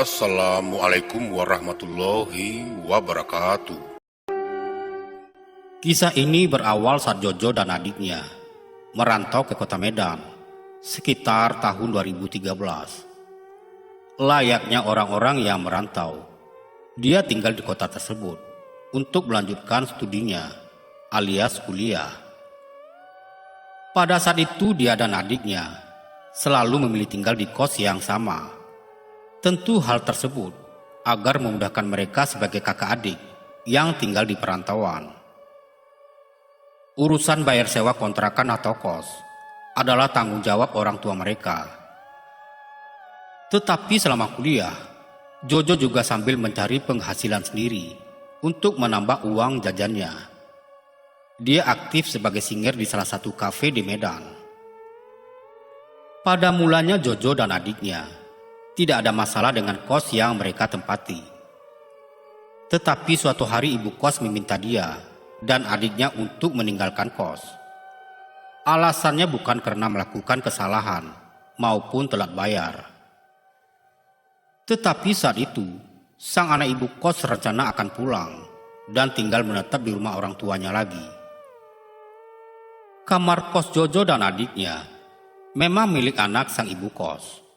Assalamualaikum warahmatullahi wabarakatuh. Kisah ini berawal saat Jojo dan adiknya merantau ke kota Medan sekitar tahun 2013. Layaknya orang-orang yang merantau, dia tinggal di kota tersebut untuk melanjutkan studinya alias kuliah. Pada saat itu dia dan adiknya selalu memilih tinggal di kos yang sama. Tentu hal tersebut agar memudahkan mereka sebagai kakak adik yang tinggal di perantauan. Urusan bayar sewa kontrakan atau kos adalah tanggung jawab orang tua mereka. Tetapi selama kuliah, Jojo juga sambil mencari penghasilan sendiri untuk menambah uang jajannya. Dia aktif sebagai singer di salah satu kafe di Medan. Pada mulanya Jojo dan adiknya tidak ada masalah dengan kos yang mereka tempati. Tetapi suatu hari ibu kos meminta dia dan adiknya untuk meninggalkan kos. Alasannya bukan karena melakukan kesalahan maupun telat bayar. Tetapi saat itu, sang anak ibu kos rencana akan pulang dan tinggal menetap di rumah orang tuanya lagi. Kamar kos Jojo dan adiknya memang milik anak sang ibu kos.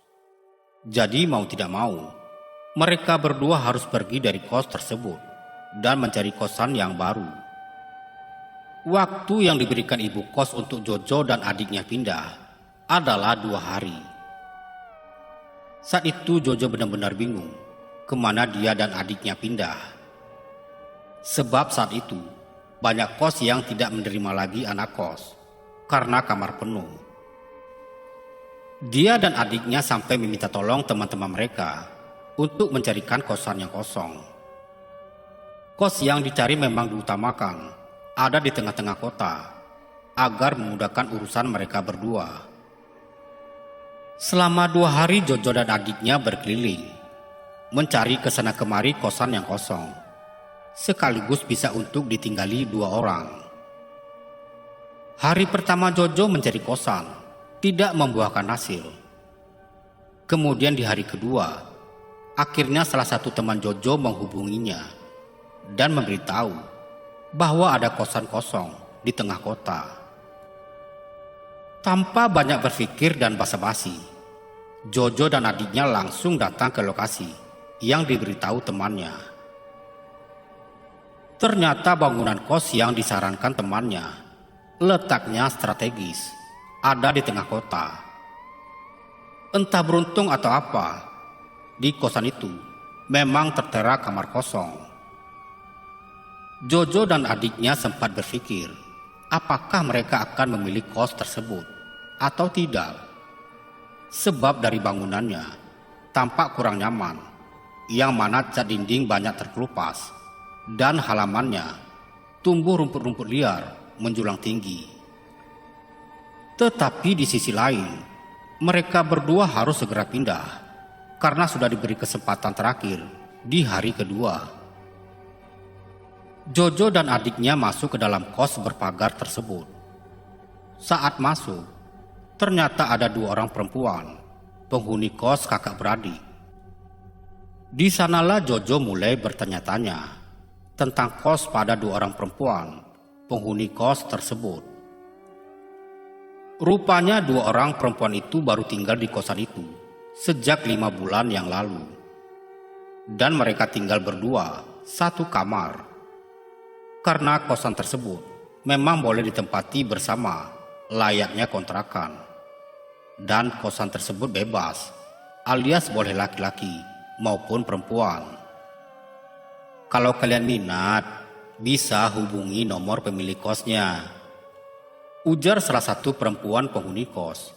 Jadi mau tidak mau, mereka berdua harus pergi dari kos tersebut dan mencari kosan yang baru. Waktu yang diberikan ibu kos untuk Jojo dan adiknya pindah adalah 2 hari. Saat itu Jojo benar-benar bingung kemana dia dan adiknya pindah. Sebab saat itu banyak kos yang tidak menerima lagi anak kos karena kamar penuh. Dia dan adiknya sampai meminta tolong teman-teman mereka untuk mencarikan kosan yang kosong. Kos yang dicari memang diutamakan ada di tengah-tengah kota agar memudahkan urusan mereka berdua. Selama 2 hari Jojo dan adiknya berkeliling mencari kesana kemari kosan yang kosong, sekaligus bisa untuk ditinggali 2 orang. Hari pertama Jojo mencari kosan tidak membuahkan hasil. Kemudian di hari kedua, akhirnya salah satu teman Jojo menghubunginya dan memberitahu bahwa ada kosan kosong di tengah kota. Tanpa banyak berpikir dan basa-basi, Jojo dan adiknya langsung datang ke lokasi yang diberitahu temannya. Ternyata bangunan kos yang disarankan temannya letaknya strategis, ada di tengah kota. Entah beruntung atau apa, di kosan itu memang tertera kamar kosong. Jojo dan adiknya sempat berpikir, apakah mereka akan memilih kos tersebut atau tidak. Sebab dari bangunannya tampak kurang nyaman, yang mana cat dinding banyak terkelupas dan halamannya tumbuh rumput-rumput liar menjulang tinggi. Tetapi di sisi lain, mereka berdua harus segera pindah karena sudah diberi kesempatan terakhir di hari kedua. Jojo dan adiknya masuk ke dalam kos berpagar tersebut. Saat masuk, ternyata ada 2 orang perempuan, penghuni kos kakak beradik. Di sanalah Jojo mulai bertanya-tanya tentang kos pada 2 orang perempuan, penghuni kos tersebut. Rupanya 2 orang perempuan itu baru tinggal di kosan itu sejak 5 bulan yang lalu. Dan mereka tinggal berdua satu kamar. Karena kosan tersebut memang boleh ditempati bersama layaknya kontrakan. Dan kosan tersebut bebas alias boleh laki-laki maupun perempuan. Kalau kalian minat, bisa hubungi nomor pemilik kosnya, ujar salah satu perempuan penghuni kos,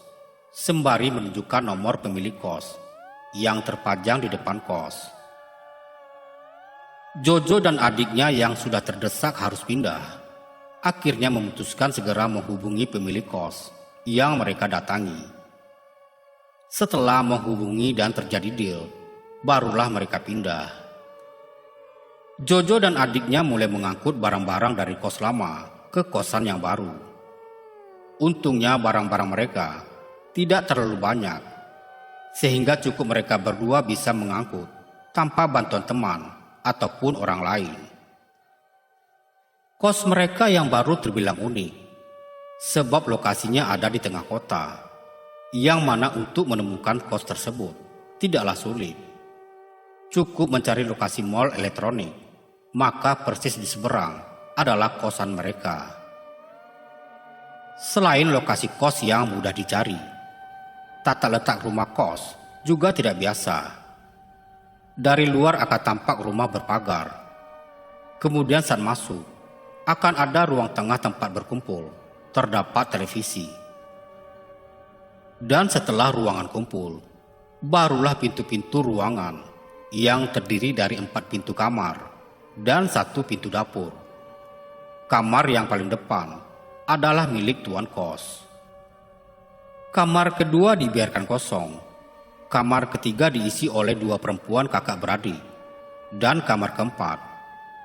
sembari menunjukkan nomor pemilik kos yang terpajang di depan kos. Jojo dan adiknya yang sudah terdesak harus pindah, akhirnya memutuskan segera menghubungi pemilik kos yang mereka datangi. Setelah menghubungi dan terjadi deal, barulah mereka pindah. Jojo dan adiknya mulai mengangkut barang-barang dari kos lama ke kosan yang baru. Untungnya barang-barang mereka tidak terlalu banyak, sehingga cukup mereka berdua bisa mengangkut tanpa bantuan teman ataupun orang lain. Kos mereka yang baru terbilang unik, sebab lokasinya ada di tengah kota, yang mana untuk menemukan kos tersebut tidaklah sulit. Cukup mencari lokasi mall elektronik, maka persis di seberang adalah kosan mereka. Selain lokasi kos yang mudah dicari, tata letak rumah kos juga tidak biasa. Dari luar akan tampak rumah berpagar. Kemudian saat masuk, akan ada ruang tengah tempat berkumpul, terdapat televisi. Dan setelah ruangan kumpul, barulah pintu-pintu ruangan yang terdiri dari 4 pintu kamar dan 1 pintu dapur. Kamar yang paling depan adalah milik tuan kos. Kamar kedua dibiarkan kosong. Kamar ketiga diisi oleh 2 perempuan kakak beradik, dan kamar keempat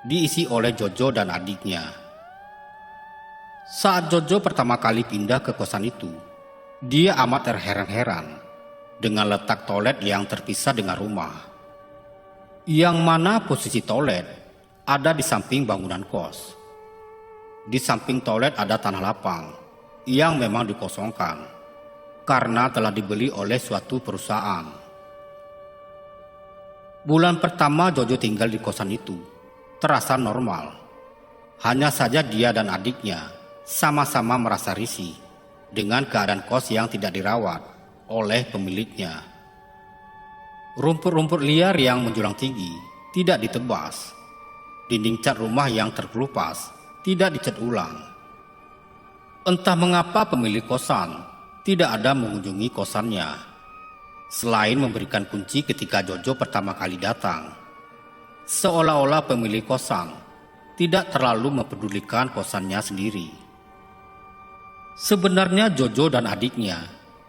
diisi oleh Jojo dan adiknya. Saat Jojo pertama kali pindah ke kosan itu, dia amat terheran-heran dengan letak toilet yang terpisah dengan rumah, yang mana posisi toilet ada di samping bangunan kos. Di samping toilet ada tanah lapang yang memang dikosongkan karena telah dibeli oleh suatu perusahaan. Bulan pertama Jojo tinggal di kosan itu terasa normal. Hanya saja dia dan adiknya sama-sama merasa risih dengan keadaan kos yang tidak dirawat oleh pemiliknya. Rumput-rumput liar yang menjulang tinggi tidak ditebas. Dinding cat rumah yang terkelupas tidak dicat ulang. Entah mengapa pemilik kosan tidak ada mengunjungi kosannya, selain memberikan kunci ketika Jojo pertama kali datang. Seolah-olah pemilik kosan tidak terlalu mempedulikan kosannya sendiri. Sebenarnya Jojo dan adiknya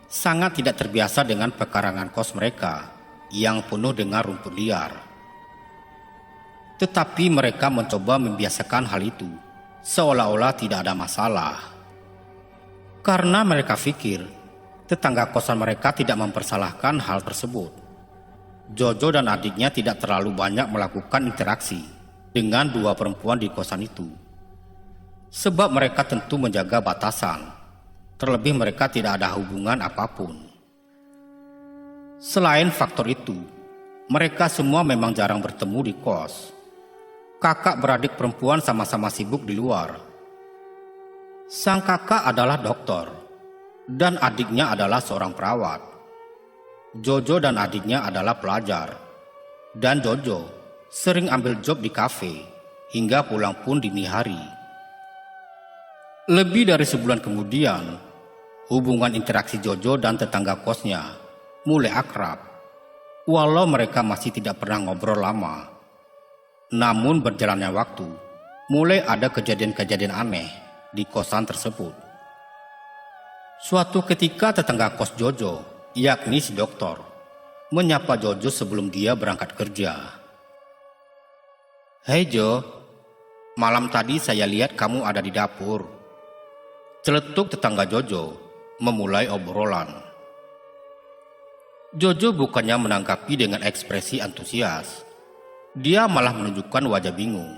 sangat tidak terbiasa dengan pekarangan kos mereka yang penuh dengan rumput liar. Tetapi mereka mencoba membiasakan hal itu, seolah-olah tidak ada masalah. Karena mereka pikir tetangga kosan mereka tidak mempersalahkan hal tersebut. Jojo dan adiknya tidak terlalu banyak melakukan interaksi dengan 2 perempuan di kosan itu, sebab mereka tentu menjaga batasan. Terlebih mereka tidak ada hubungan apapun. Selain faktor itu, mereka semua memang jarang bertemu di kos. Kakak beradik perempuan sama-sama sibuk di luar. Sang kakak adalah dokter, dan adiknya adalah seorang perawat. Jojo dan adiknya adalah pelajar, dan Jojo sering ambil job di kafe, hingga pulang pun dini hari. Lebih dari sebulan kemudian, hubungan interaksi Jojo dan tetangga kosnya mulai akrab, walau mereka masih tidak pernah ngobrol lama. Namun berjalannya waktu, mulai ada kejadian-kejadian aneh di kosan tersebut. Suatu ketika tetangga kos Jojo, yakni si dokter, menyapa Jojo sebelum dia berangkat kerja. "Hei Jo, malam tadi saya lihat kamu ada di dapur." Celetuk tetangga Jojo memulai obrolan. Jojo bukannya menanggapi dengan ekspresi antusias. Dia malah menunjukkan wajah bingung.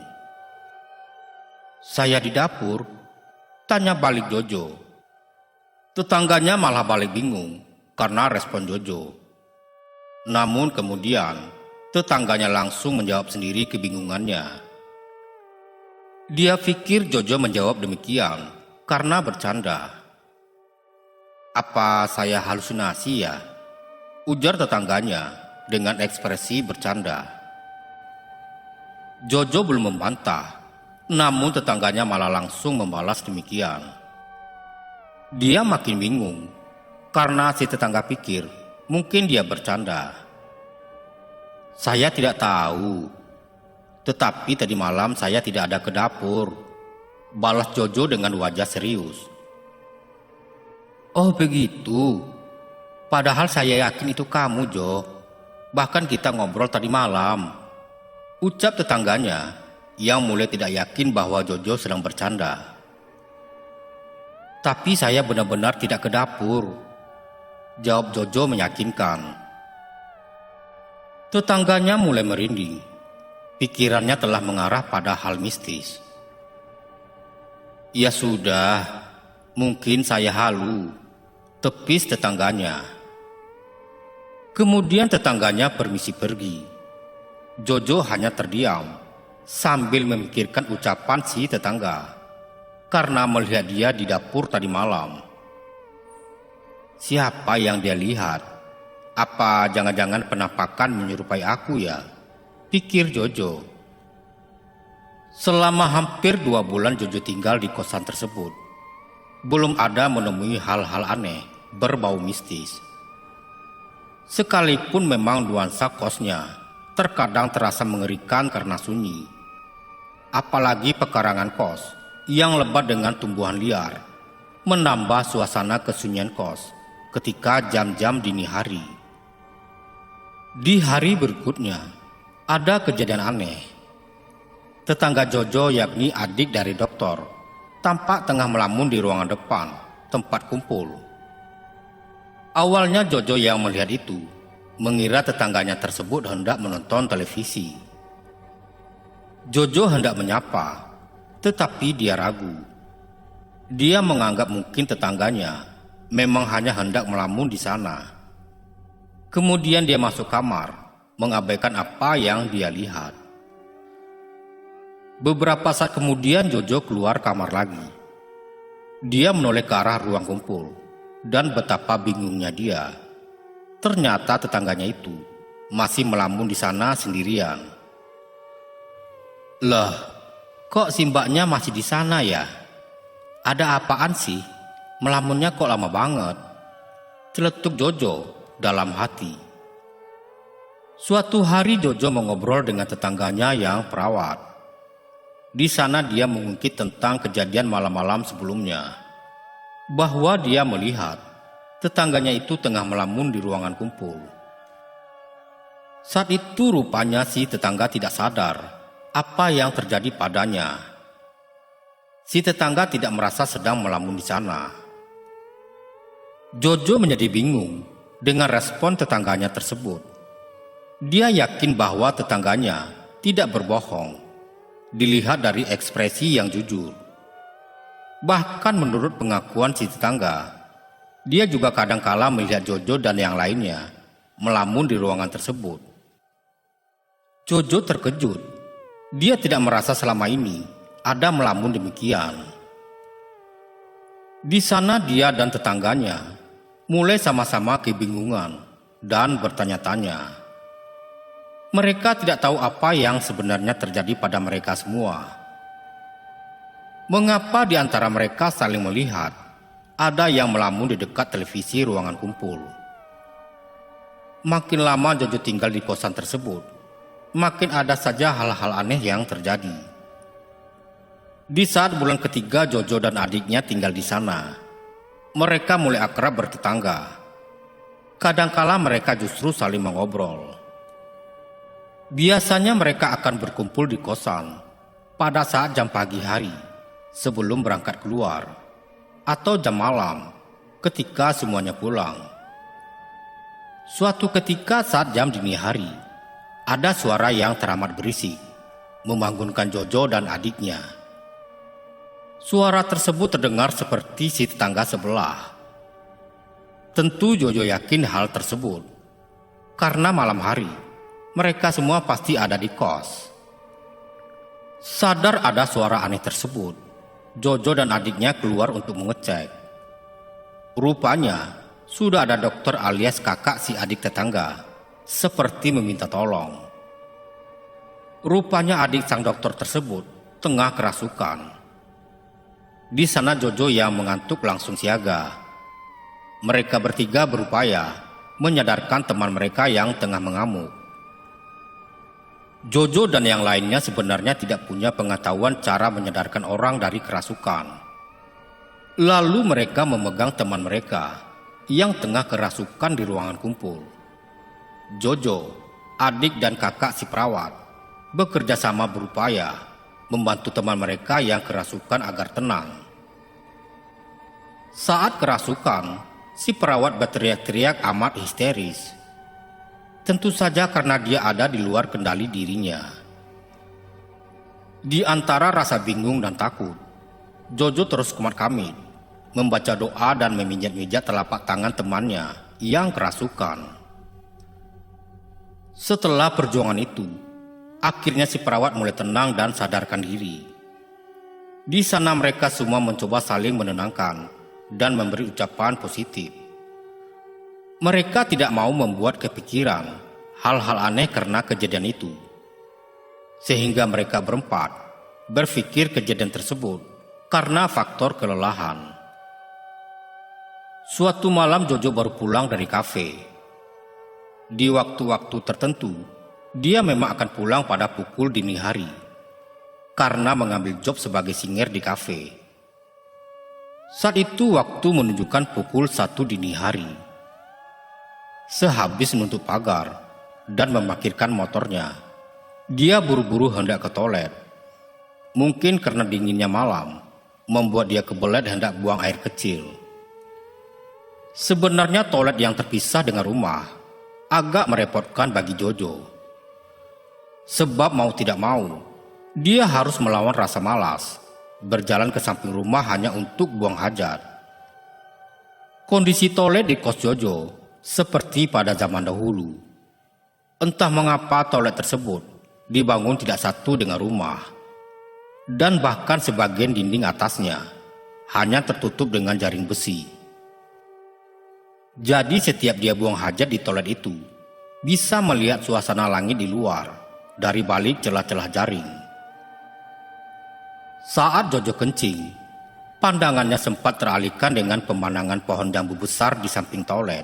"Saya di dapur?" tanya balik Jojo. Tetangganya malah balik bingung karena respon Jojo. Namun kemudian tetangganya langsung menjawab sendiri kebingungannya. Dia pikir Jojo menjawab demikian karena bercanda. "Apa saya halusinasi ya?" ujar tetangganya dengan ekspresi bercanda. Jojo belum membantah, namun tetangganya malah langsung membalas demikian. Dia makin bingung karena si tetangga pikir mungkin dia bercanda. "Saya tidak tahu, tetapi tadi malam saya tidak ada ke dapur," balas Jojo dengan wajah serius. "Oh begitu, padahal saya yakin itu kamu Jo, bahkan kita ngobrol tadi malam," ucap tetangganya yang mulai tidak yakin bahwa Jojo sedang bercanda. "Tapi saya benar-benar tidak ke dapur," jawab Jojo meyakinkan. Tetangganya mulai merinding. Pikirannya telah mengarah pada hal mistis. Ya sudah, mungkin saya halu, tepis tetangganya. Kemudian tetangganya permisi pergi. Jojo hanya terdiam sambil memikirkan ucapan si tetangga karena melihat dia di dapur tadi malam. Siapa yang dia lihat? Apa jangan-jangan penampakan menyerupai aku ya? Pikir Jojo. Selama hampir 2 bulan Jojo tinggal di kosan tersebut, belum ada menemui hal-hal aneh berbau mistis. Sekalipun memang nuansa kosnya terkadang terasa mengerikan karena sunyi. Apalagi pekarangan kos yang lebat dengan tumbuhan liar menambah suasana kesunyian kos ketika jam-jam dini hari. Di hari berikutnya, ada kejadian aneh. Tetangga Jojo, yakni adik dari dokter, tampak tengah melamun di ruangan depan, tempat kumpul. Awalnya Jojo yang melihat itu, mengira tetangganya tersebut hendak menonton televisi. Jojo hendak menyapa, tetapi dia ragu. Dia menganggap mungkin tetangganya memang hanya hendak melamun di sana. Kemudian dia masuk kamar, mengabaikan apa yang dia lihat. Beberapa saat kemudian Jojo keluar kamar lagi. Dia menoleh ke arah ruang kumpul, dan betapa bingungnya dia. Ternyata tetangganya itu masih melamun di sana sendirian. Lah, kok si mbaknya masih di sana ya? Ada apaan sih? Melamunnya kok lama banget? Celetuk Jojo dalam hati. Suatu hari Jojo mengobrol dengan tetangganya yang perawat. Di sana dia mengungkit tentang kejadian malam-malam sebelumnya, bahwa dia melihat tetangganya itu tengah melamun di ruangan kumpul. Saat itu rupanya si tetangga tidak sadar apa yang terjadi padanya. Si tetangga tidak merasa sedang melamun di sana. Jojo menjadi bingung dengan respon tetangganya tersebut. Dia yakin bahwa tetangganya tidak berbohong, dilihat dari ekspresi yang jujur. Bahkan menurut pengakuan si tetangga, dia juga kadang-kala melihat Jojo dan yang lainnya melamun di ruangan tersebut. Jojo terkejut. Dia tidak merasa selama ini ada melamun demikian. Di sana dia dan tetangganya mulai sama-sama kebingungan dan bertanya-tanya. Mereka tidak tahu apa yang sebenarnya terjadi pada mereka semua. Mengapa di antara mereka saling melihat ada yang melamun di dekat televisi ruangan kumpul? Makin lama Jojo tinggal di kosan tersebut, makin ada saja hal-hal aneh yang terjadi. Di saat bulan ketiga Jojo dan adiknya tinggal di sana, mereka mulai akrab bertetangga. Kadangkala mereka justru saling mengobrol. Biasanya mereka akan berkumpul di kosan pada saat jam pagi hari sebelum berangkat keluar, atau jam malam ketika semuanya pulang. Suatu ketika saat jam dini hari, ada suara yang teramat berisik, membangunkan Jojo dan adiknya. Suara tersebut terdengar seperti si tetangga sebelah. Tentu Jojo yakin hal tersebut, karena malam hari mereka semua pasti ada di kos. Sadar ada suara aneh tersebut, Jojo dan adiknya keluar untuk mengecek. Rupanya sudah ada dokter alias kakak si adik tetangga, seperti meminta tolong. Rupanya adik sang dokter tersebut tengah kerasukan. Di sana Jojo yang mengantuk langsung siaga. Mereka bertiga berupaya menyadarkan teman mereka yang tengah mengamuk. Jojo dan yang lainnya sebenarnya tidak punya pengetahuan cara menyadarkan orang dari kerasukan. Lalu mereka memegang teman mereka yang tengah kerasukan di ruangan kumpul. Jojo, adik dan kakak si perawat, bekerja sama berupaya membantu teman mereka yang kerasukan agar tenang. Saat kerasukan, si perawat berteriak-teriak amat histeris. Tentu saja karena dia ada di luar kendali dirinya. Di antara rasa bingung dan takut, Jojo terus kumat-kamit, membaca doa dan memijat-mijat telapak tangan temannya yang kerasukan. Setelah perjuangan itu, akhirnya si perawat mulai tenang dan sadarkan diri. Di sana mereka semua mencoba saling menenangkan dan memberi ucapan positif. Mereka tidak mau membuat kepikiran hal-hal aneh karena kejadian itu. Sehingga mereka berempat berpikir kejadian tersebut karena faktor kelelahan. Suatu malam Jojo baru pulang dari kafe. Di waktu-waktu tertentu, dia memang akan pulang pada pukul dini hari karena mengambil job sebagai singer di kafe. Saat itu waktu menunjukkan pukul 1 dini hari. Sehabis menutup pagar dan memarkirkan motornya, dia buru-buru hendak ke toilet. Mungkin karena dinginnya malam, membuat dia kebelet hendak buang air kecil. Sebenarnya toilet yang terpisah dengan rumah agak merepotkan bagi Jojo. Sebab mau tidak mau, dia harus melawan rasa malas, berjalan ke samping rumah hanya untuk buang hajat. Kondisi toilet di kos Jojo seperti pada zaman dahulu. Entah mengapa toilet tersebut dibangun tidak satu dengan rumah, dan bahkan sebagian dinding atasnya hanya tertutup dengan jaring besi. Jadi setiap dia buang hajat di toilet itu, bisa melihat suasana langit di luar dari balik celah-celah jaring. Saat Jojo kencing, pandangannya sempat teralihkan dengan pemandangan pohon jambu besar di samping toilet.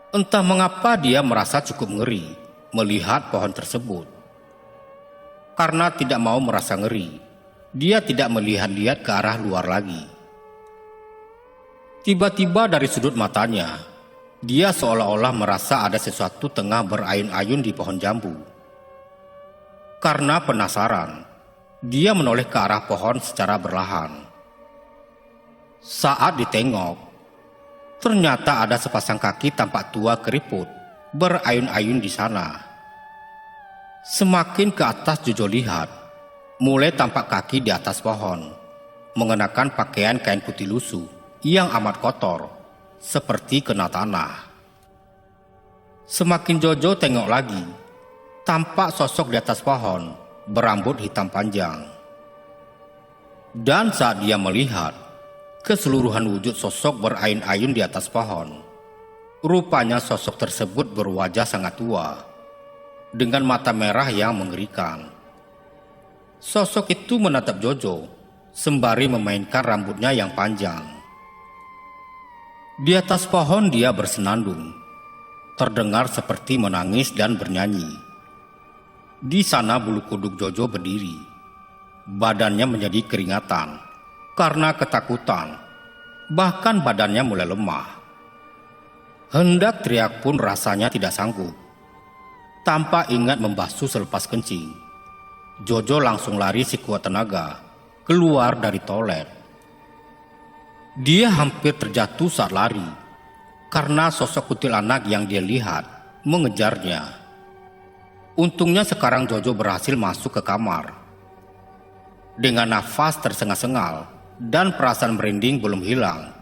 Entah mengapa dia merasa cukup ngeri melihat pohon tersebut. Karena tidak mau merasa ngeri, dia tidak melihat-lihat ke arah luar lagi. Tiba-tiba dari sudut matanya, dia seolah-olah merasa ada sesuatu tengah berayun-ayun di pohon jambu. Karena penasaran, dia menoleh ke arah pohon secara perlahan. Saat ditengok, ternyata ada sepasang kaki tampak tua keriput berayun-ayun di sana. Semakin ke atas Jojo lihat, mulai tampak kaki di atas pohon, mengenakan pakaian kain putih lusuh yang amat kotor, seperti kena tanah. Semakin Jojo tengok lagi, tampak sosok di atas pohon berambut hitam panjang. Dan saat dia melihat keseluruhan wujud sosok berayun-ayun di atas pohon, rupanya sosok tersebut berwajah sangat tua, dengan mata merah yang mengerikan. Sosok itu menatap Jojo, sembari memainkan rambutnya yang panjang. Di atas pohon dia bersenandung, terdengar seperti menangis dan bernyanyi. Di sana bulu kuduk Jojo berdiri, badannya menjadi keringatan karena ketakutan, bahkan badannya mulai lemah. Hendak teriak pun rasanya tidak sanggup. Tanpa ingat membasuh selepas kencing, Jojo langsung lari sekuat tenaga keluar dari toilet. Dia hampir terjatuh saat lari karena sosok kuntilanak yang dia lihat mengejarnya. Untungnya sekarang Jojo berhasil masuk ke kamar. Dengan nafas tersengal-sengal dan perasaan merinding belum hilang,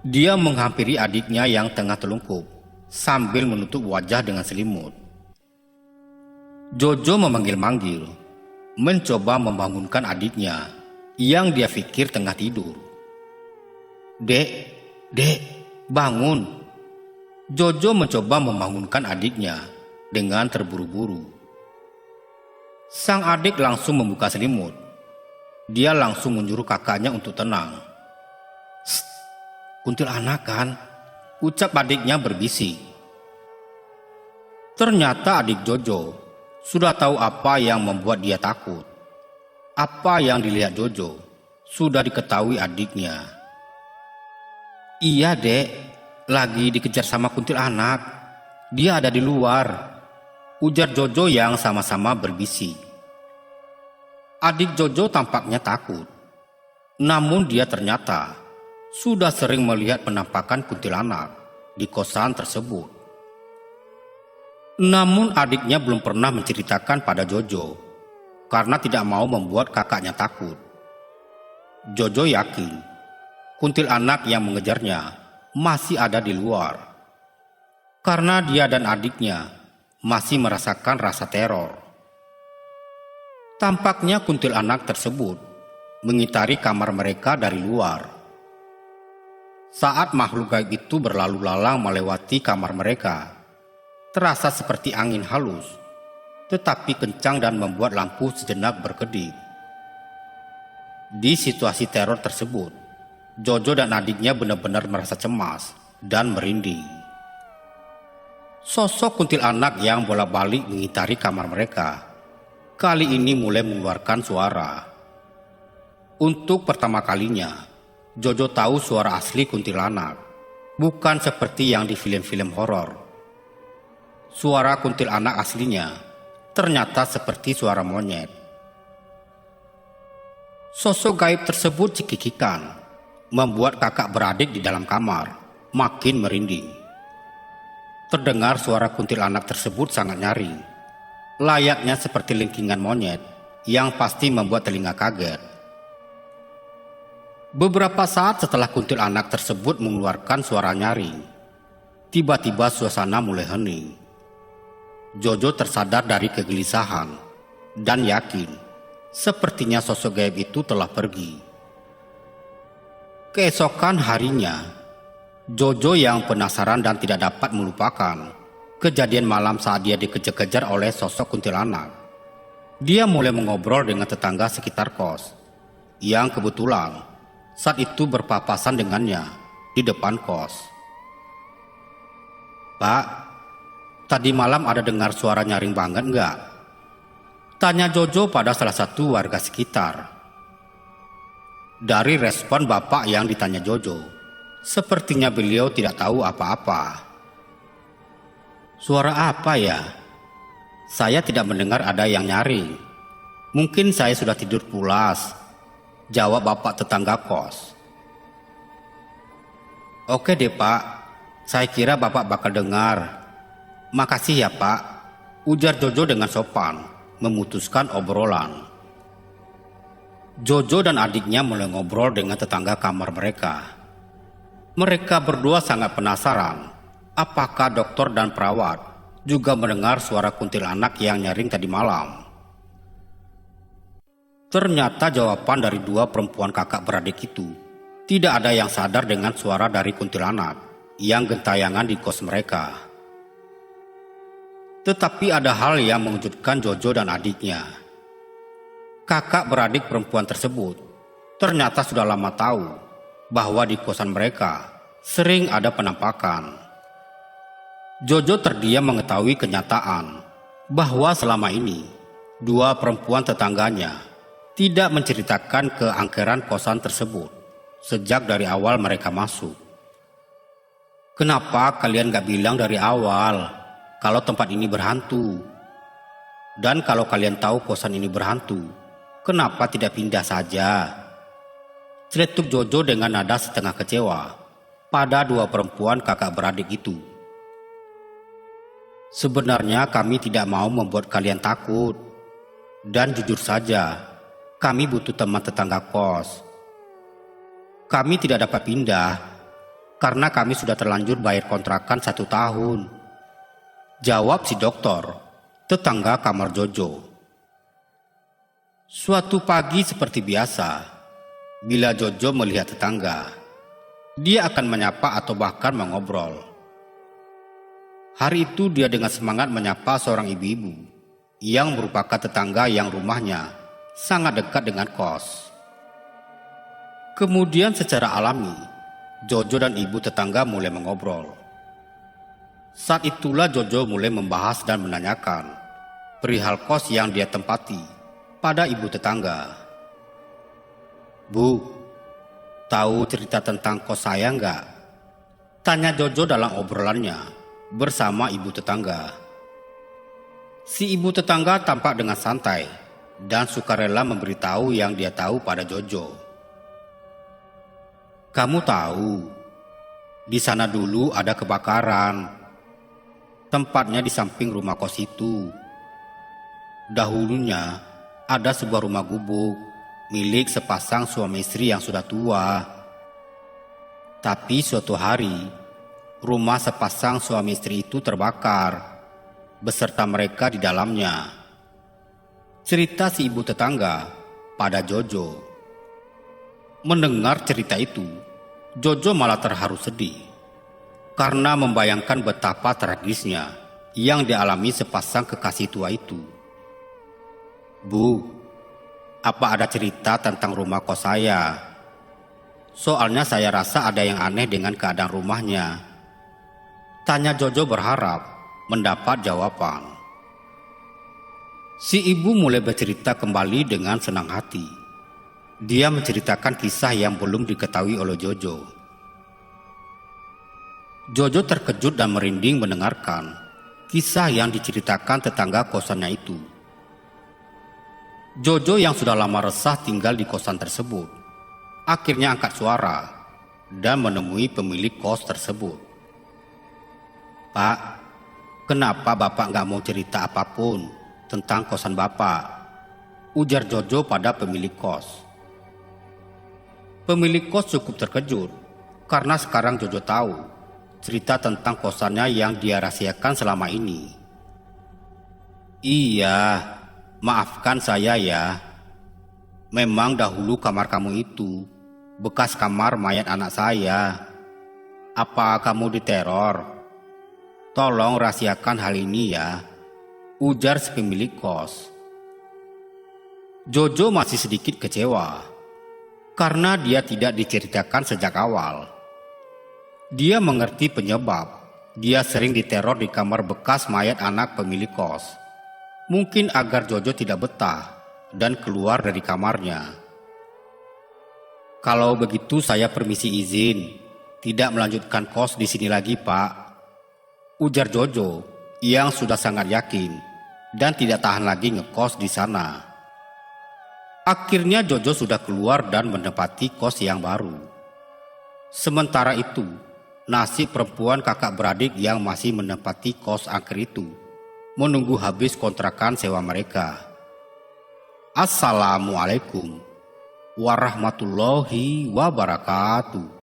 dia menghampiri adiknya yang tengah telungkup sambil menutup wajah dengan selimut. Jojo memanggil-manggil, mencoba membangunkan adiknya yang dia pikir tengah tidur. Dek, bangun. Jojo mencoba membangunkan adiknya dengan terburu-buru. Sang adik langsung membuka selimut. Dia langsung menyuruh kakaknya untuk tenang. "Sst, kuntilanak kan?" ucap adiknya berbisik. Ternyata adik Jojo sudah tahu apa yang membuat dia takut. Apa yang dilihat Jojo sudah diketahui adiknya. "Iya dek, lagi dikejar sama kuntilanak. Dia ada di luar," ujar Jojo yang sama-sama berbisik. Adik Jojo tampaknya takut, namun dia ternyata sudah sering melihat penampakan kuntilanak di kosan tersebut. Namun adiknya belum pernah menceritakan pada Jojo karena tidak mau membuat kakaknya takut. Jojo yakin kuntilanak yang mengejarnya masih ada di luar karena dia dan adiknya masih merasakan rasa teror. Tampaknya kuntilanak tersebut mengitari kamar mereka dari luar. Saat makhluk gaib itu berlalu lalang melewati kamar mereka, terasa seperti angin halus, tetapi kencang dan membuat lampu sejenak berkedip. Di situasi teror tersebut, Jojo dan adiknya benar-benar merasa cemas dan merinding. Sosok kuntilanak yang bolak-balik mengitari kamar mereka kali ini mulai mengeluarkan suara. Untuk pertama kalinya, Jojo tahu suara asli kuntilanak, bukan seperti yang di film-film horor. Suara kuntilanak aslinya ternyata seperti suara monyet. Sosok gaib tersebut cekikikan, membuat kakak beradik di dalam kamar makin merinding. Terdengar suara kuntilanak tersebut sangat nyaring, layaknya seperti lengkingan monyet yang pasti membuat telinga kaget. Beberapa saat setelah kuntilanak tersebut mengeluarkan suara nyaring, tiba-tiba suasana mulai hening. Jojo tersadar dari kegelisahan dan yakin sepertinya sosok gaib itu telah pergi. Keesokan harinya, Jojo yang penasaran dan tidak dapat melupakan kejadian malam saat dia dikejar-kejar oleh sosok kuntilanak. Dia mulai mengobrol dengan tetangga sekitar kos yang kebetulan saat itu berpapasan dengannya di depan kos. "Pak, tadi malam ada dengar suara nyaring banget enggak?" tanya Jojo pada salah satu warga sekitar. Dari respon bapak yang ditanya Jojo, sepertinya beliau tidak tahu apa-apa. "Suara apa ya? Saya tidak mendengar ada yang nyaring. Mungkin saya sudah tidur pulas," jawab bapak tetangga kos. "Oke deh pak, saya kira bapak bakal dengar. Makasih ya pak," ujar Jojo dengan sopan, memutuskan obrolan. Jojo dan adiknya mulai ngobrol dengan tetangga kamar mereka. Mereka berdua sangat penasaran apakah dokter dan perawat juga mendengar suara kuntilanak yang nyaring tadi malam. Ternyata jawaban dari dua perempuan kakak beradik itu tidak ada yang sadar dengan suara dari kuntilanak yang gentayangan di kos mereka. Tetapi ada hal yang mengejutkan Jojo dan adiknya. Kakak beradik perempuan tersebut ternyata sudah lama tahu bahwa di kosan mereka sering ada penampakan. Jojo terdiam mengetahui kenyataan bahwa selama ini dua perempuan tetangganya tidak menceritakan keangkeran kosan tersebut sejak dari awal mereka masuk. "Kenapa kalian gak bilang dari awal kalau tempat ini berhantu? Dan kalau kalian tahu kosan ini berhantu, kenapa tidak pindah saja?" celetuk Jojo dengan nada setengah kecewa pada dua perempuan kakak beradik itu. "Sebenarnya kami tidak mau membuat kalian takut. Dan jujur saja, kami butuh teman tetangga kos. Kami tidak dapat pindah karena kami sudah terlanjur bayar kontrakan 1 tahun," jawab si dokter, tetangga kamar Jojo. Suatu pagi seperti biasa, bila Jojo melihat tetangga, dia akan menyapa atau bahkan mengobrol. Hari itu dia dengan semangat menyapa seorang ibu-ibu yang merupakan tetangga yang rumahnya sangat dekat dengan kos. Kemudian secara alami, Jojo dan ibu tetangga mulai mengobrol. Saat itulah Jojo mulai membahas dan menanyakan perihal kos yang dia tempati pada ibu tetangga. "Bu, tahu cerita tentang kos saya enggak?" tanya Jojo dalam obrolannya bersama ibu tetangga. Si ibu tetangga tampak dengan santai dan sukarela memberitahu yang dia tahu pada Jojo. "Kamu tahu, di sana dulu ada kebakaran. Tempatnya di samping rumah kos itu. Dahulunya ada sebuah rumah gubuk milik sepasang suami istri yang sudah tua. Tapi suatu hari, rumah sepasang suami istri itu terbakar beserta mereka di dalamnya. Cerita si ibu tetangga pada Jojo. Mendengar cerita itu, Jojo malah terharu sedih karena membayangkan betapa tragisnya yang dialami sepasang kekasih tua itu. "Bu, apa ada cerita tentang rumah kos saya? Soalnya saya rasa ada yang aneh dengan keadaan rumahnya," tanya Jojo berharap mendapat jawaban. Si ibu mulai bercerita kembali dengan senang hati. Dia menceritakan kisah yang belum diketahui oleh Jojo. Jojo terkejut dan merinding mendengarkan kisah yang diceritakan tetangga kosannya itu. Jojo yang sudah lama resah tinggal di kosan tersebut, akhirnya angkat suara dan menemui pemilik kos tersebut. "Pak, kenapa Bapak nggak mau cerita apapun tentang kosan Bapak?" ujar Jojo pada pemilik kos. Pemilik kos cukup terkejut karena sekarang Jojo tahu cerita tentang kosannya yang dia rahasiakan selama ini. "Iya, maafkan saya ya. Memang dahulu kamar kamu itu bekas kamar mayat anak saya. Apa kamu diteror? Tolong rahasiakan hal ini ya," ujar si pemilik kos. Jojo masih sedikit kecewa karena dia tidak diceritakan sejak awal. Dia mengerti penyebab dia sering diteror di kamar bekas mayat anak pemilik kos. Mungkin agar Jojo tidak betah dan keluar dari kamarnya. "Kalau begitu saya permisi izin, tidak melanjutkan kos di sini lagi, Pak," ujar Jojo yang sudah sangat yakin dan tidak tahan lagi ngekos di sana. Akhirnya Jojo sudah keluar dan menempati kos yang baru. Sementara itu, nasib perempuan kakak beradik yang masih menempati kos angker itu menunggu habis kontrakan sewa mereka. Assalamualaikum warahmatullahi wabarakatuh.